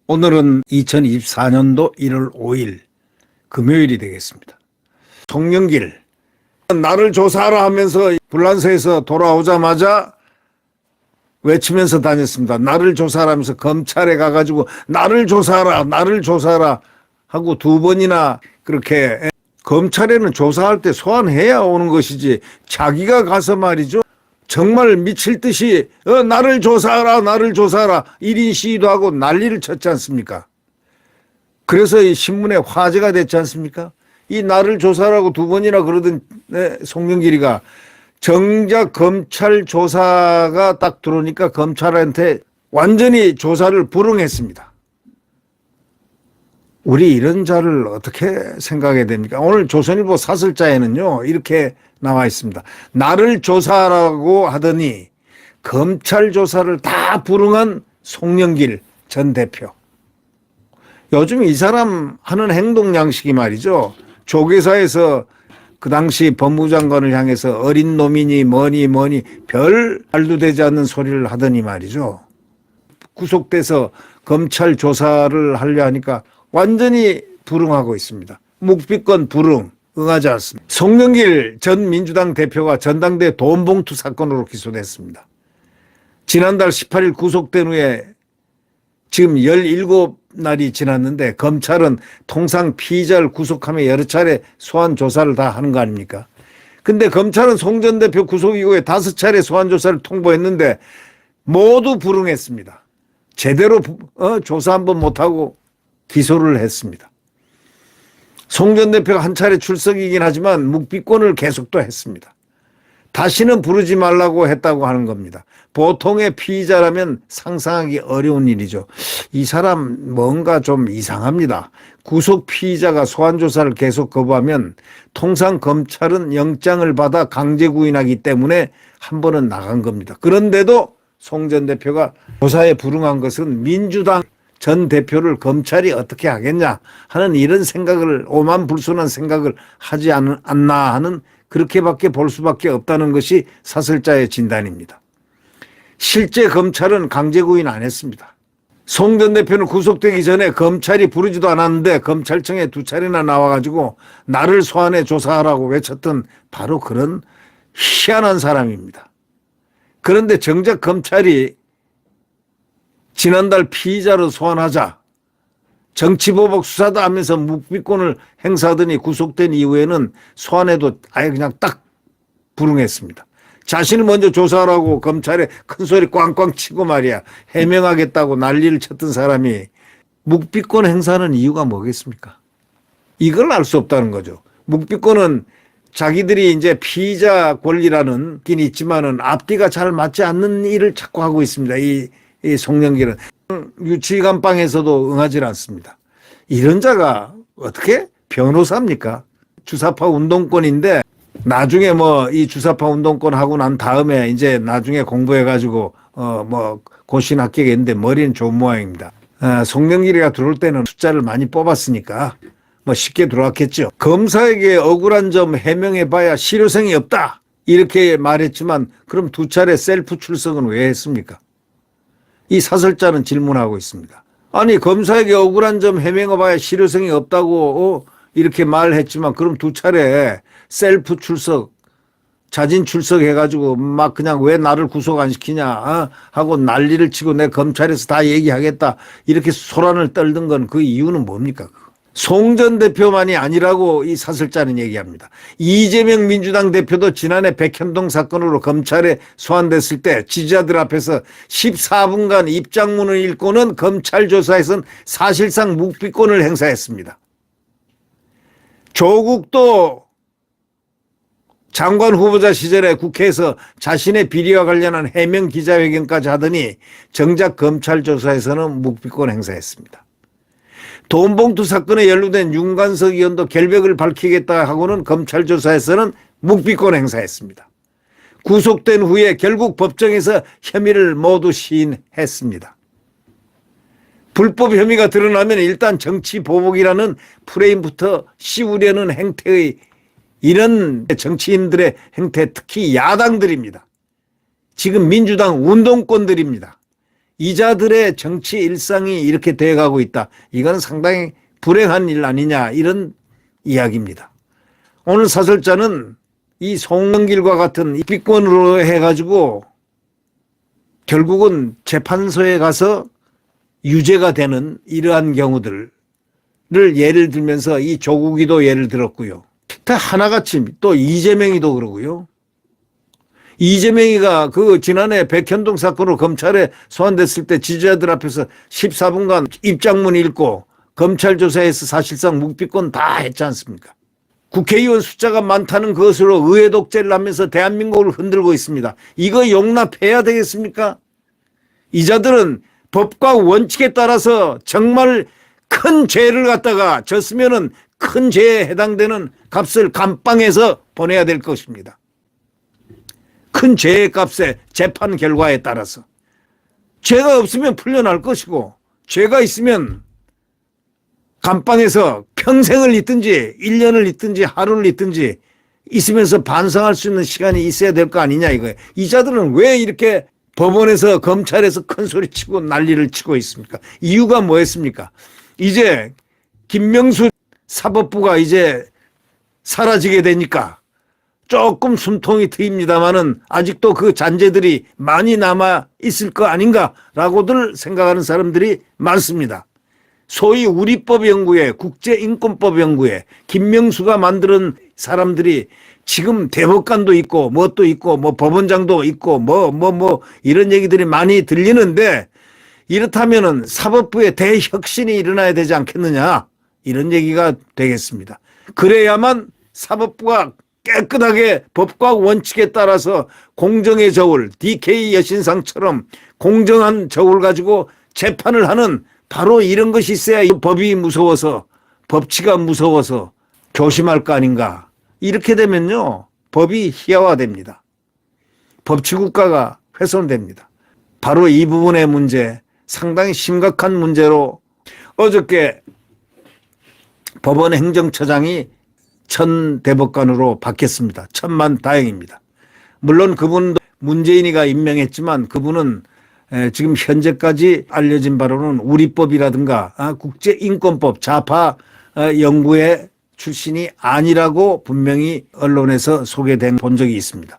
오늘은 2024년도 1월 5일 금요일이 되겠습니다. 송영길 나를 조사하라 하면서 불란서에서 돌아오자마자 외치면서 다녔습니다. 나를 조사하라 하면서 검찰에 가가지고 나를 조사하라 나를 조사하라 하고 2번이나 그렇게. 검찰에는 조사할 때 소환해야 오는 것이지 자기가 가서 말이죠 정말 미칠 듯이 나를 조사하라 나를 조사하라 1인 시위도 하고 난리를 쳤지 않습니까? 그래서 이 신문에 화제가 됐지 않습니까? 이 나를 조사하라고 2번이나 그러던 송영길이가 정작 검찰 조사가 딱 들어오니까 검찰한테 완전히 조사를 불응했습니다. 우리 이런 자를 어떻게 생각해야 됩니까? 오늘 조선일보 사설자에는요 이렇게 나와 있습니다. 나를 조사하라고 하더니 검찰 조사를 다 불응한 송영길 전 대표. 요즘 이 사람 하는 행동 양식이 말이죠. 조계사에서 그 당시 법무부 장관을 향해서 어린 놈이니 뭐니 별 말도 되지 않는 소리를 하더니 말이죠. 구속돼서 검찰 조사를 하려 하니까 완전히 불응하고 있습니다. 묵비권 불응, 응하지 않습니다. 송영길 전 민주당 대표가 전당대 돈봉투 사건으로 기소됐습니다. 지난달 18일 구속된 후에 지금 17날이 지났는데 검찰은 통상 피의자를 구속하며 여러 차례 소환 조사를 다 하는 거 아닙니까? 근데 검찰은 송 전 대표 구속 이후에 5차례 소환 조사를 통보했는데 모두 불응했습니다. 제대로 조사 한번 못하고 기소를 했습니다. 송 전 대표가 한 차례 출석이긴 하지만 묵비권을 계속 또 했습니다. 다시는 부르지 말라고 했다고 하는 겁니다. 보통의 피의자라면 상상하기 어려운 일이죠. 이 사람 뭔가 좀 이상합니다. 구속 피의자가 소환 조사를 계속 거부하면 통상 검찰은 영장을 받아 강제 구인하기 때문에 한 번은 나간 겁니다. 그런데도 송 전 대표가 조사에 불응한 것은 민주당 전 대표를 검찰이 어떻게 하겠냐 하는 이런 생각을 오만불손한 생각을 하지 않나 하는 그렇게밖에 볼 수밖에 없다는 것이 사설자의 진단입니다. 실제 검찰은 강제 구인 안 했습니다. 송 전 대표는 구속되기 전에 검찰이 부르지도 않았는데 검찰청에 2차례나 나와가지고 나를 소환해 조사하라고 외쳤던 바로 그런 희한한 사람입니다. 그런데 정작 검찰이 지난달 피의자로 소환하자 정치보복 수사다 하면서 묵비권을 행사하더니 구속된 이후에는 소환해도 아예 그냥 딱 불응했습니다. 자신을 먼저 조사하라고 검찰에 큰소리 꽝꽝 치고 말이야 해명하겠다고 난리를 쳤던 사람이 묵비권 행사하는 이유가 뭐겠습니까? 이걸 알 수 없다는 거죠. 묵비권은 자기들이 이제 피의자 권리라는 긴 있지만은 앞뒤가 잘 맞지 않는 일을 자꾸 하고 있습니다. 이 송영길은 유치감방에서도 응하지 않습니다. 이런 자가 어떻게 변호사입니까? 주사파 운동권인데 나중에 뭐 이 주사파 운동권 하고 난 다음에 이제 나중에 공부해가지고 뭐 고신 합격했는데 머리는 좋은 모양입니다. 송영길이가 들어올 때는 숫자를 많이 뽑았으니까 뭐 쉽게 들어왔겠죠. 검사에게 억울한 점 해명해봐야 실효성이 없다 이렇게 말했지만 그럼 2차례 셀프 출석은 왜 했습니까? 이 사설자는 질문하고 있습니다. 아니 검사에게 억울한 점 해명해봐야 실효성이 없다고 이렇게 말했지만 그럼 2차례 셀프 출석 자진 출석해가지고 막 그냥 왜 나를 구속 안 시키냐 하고 난리를 치고 내 검찰에서 다 얘기하겠다 이렇게 소란을 떨던 건 그 이유는 뭡니까? 송 전 대표만이 아니라고 이 사설자는 얘기합니다. 이재명 민주당 대표도 지난해 백현동 사건으로 검찰에 소환됐을 때 지지자들 앞에서 14분간 입장문을 읽고는 검찰 조사에선 사실상 묵비권을 행사했습니다. 조국도 장관 후보자 시절에 국회에서 자신의 비리와 관련한 해명 기자회견까지 하더니 정작 검찰 조사에서는 묵비권 행사했습니다. 돈봉투 사건에 연루된 윤관석 의원도 결백을 밝히겠다 하고는 검찰 조사에서는 묵비권 행사했습니다. 구속된 후에 결국 법정에서 혐의를 모두 시인했습니다. 불법 혐의가 드러나면 일단 정치 보복이라는 프레임부터 씌우려는 행태의 이런 정치인들의 행태 특히 야당들입니다. 지금 민주당 운동권들입니다. 이자들의 정치 일상이 이렇게 돼가고 있다. 이건 상당히 불행한 일 아니냐 이런 이야기입니다. 오늘 사설자는 이 송영길과 같은 입비권으로 해가지고 결국은 재판소에 가서 유죄가 되는 이러한 경우들을 예를 들면서 이 조국이도 예를 들었고요. 다 하나같이 또 이재명이도 그러고요. 이재명이가 그 지난해 백현동 사건으로 검찰에 소환됐을 때 지지자들 앞에서 14분간 입장문 읽고 검찰 조사에서 사실상 묵비권 다 했지 않습니까? 국회의원 숫자가 많다는 것으로 의회 독재를 하면서 대한민국을 흔들고 있습니다. 이거 용납해야 되겠습니까? 이자들은 법과 원칙에 따라서 정말 큰 죄를 갖다가 졌으면은 큰 죄에 해당되는 값을 감방해서 보내야 될 것입니다. 큰 죄의 값에 재판 결과에 따라서 죄가 없으면 풀려날 것이고 죄가 있으면 감방에서 평생을 있든지 1년을 있든지 하루를 있든지 있으면서 반성할 수 있는 시간이 있어야 될 거 아니냐 이거예요. 이자들은 왜 이렇게 법원에서 검찰에서 큰 소리 치고 난리를 치고 있습니까? 이유가 뭐였습니까? 이제 김명수 사법부가 이제 사라지게 되니까 조금 숨통이 트입니다만은 아직도 그 잔재들이 많이 남아 있을 거 아닌가라고들 생각하는 사람들이 많습니다. 소위 우리법연구회, 국제인권법연구회, 김명수가 만드는 사람들이 지금 대법관도 있고 뭣도 있고 뭐 법원장도 있고 뭐 이런 얘기들이 많이 들리는데 이렇다면은 사법부에 대혁신이 일어나야 되지 않겠느냐 이런 얘기가 되겠습니다. 그래야만 사법부가 깨끗하게 법과 원칙에 따라서 공정의 저울, DK 여신상처럼 공정한 저울 가지고 재판을 하는 바로 이런 것이 있어야 법이 무서워서 법치가 무서워서 조심할 거 아닌가. 이렇게 되면요 법이 희화화됩니다. 법치국가가 훼손됩니다. 바로 이 부분의 문제 상당히 심각한 문제로 어저께 법원 행정처장이 전 대법관으로 바뀌었습니다. 천만다행입니다. 물론 그분도 문재인이가 임명했지만 그분은 지금 현재까지 알려진 바로는 우리법이라든가 국제인권법 좌파 연구회 출신이 아니라고 분명히 언론에서 소개된 본 적이 있습니다.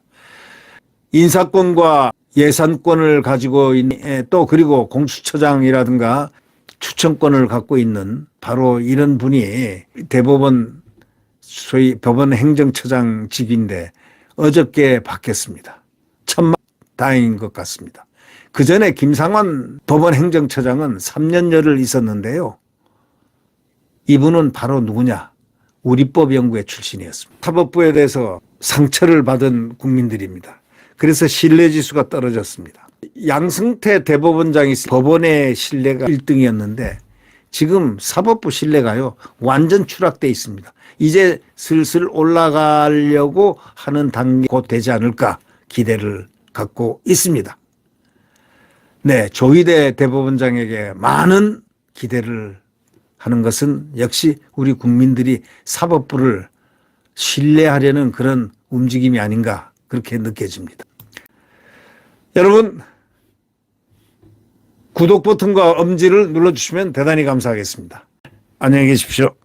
인사권과 예산권을 가지고 또 그리고 공수처장이라든가 추천권을 갖고 있는 바로 이런 분이 대법원 소위 법원 행정처장직인데 어저께 바뀌었습니다. 천만다행인 것 같습니다. 그 전에 김상환 법원 행정처장은 3년여를 있었는데요. 이분은 바로 누구냐? 우리법 연구회 출신이었습니다. 사법부에 대해서 상처를 받은 국민들입니다. 그래서 신뢰지수가 떨어졌습니다. 양승태 대법원장이 법원의 신뢰가 1등이었는데 지금 사법부 신뢰가요 완전 추락돼 있습니다. 이제 슬슬 올라가려고 하는 단계 곧 되지 않을까 기대를 갖고 있습니다. 네, 조희대 대법원장에게 많은 기대를 하는 것은 역시 우리 국민들이 사법부를 신뢰하려는 그런 움직임이 아닌가 그렇게 느껴집니다. 여러분 구독 버튼과 엄지를 눌러주시면 대단히 감사하겠습니다. 안녕히 계십시오.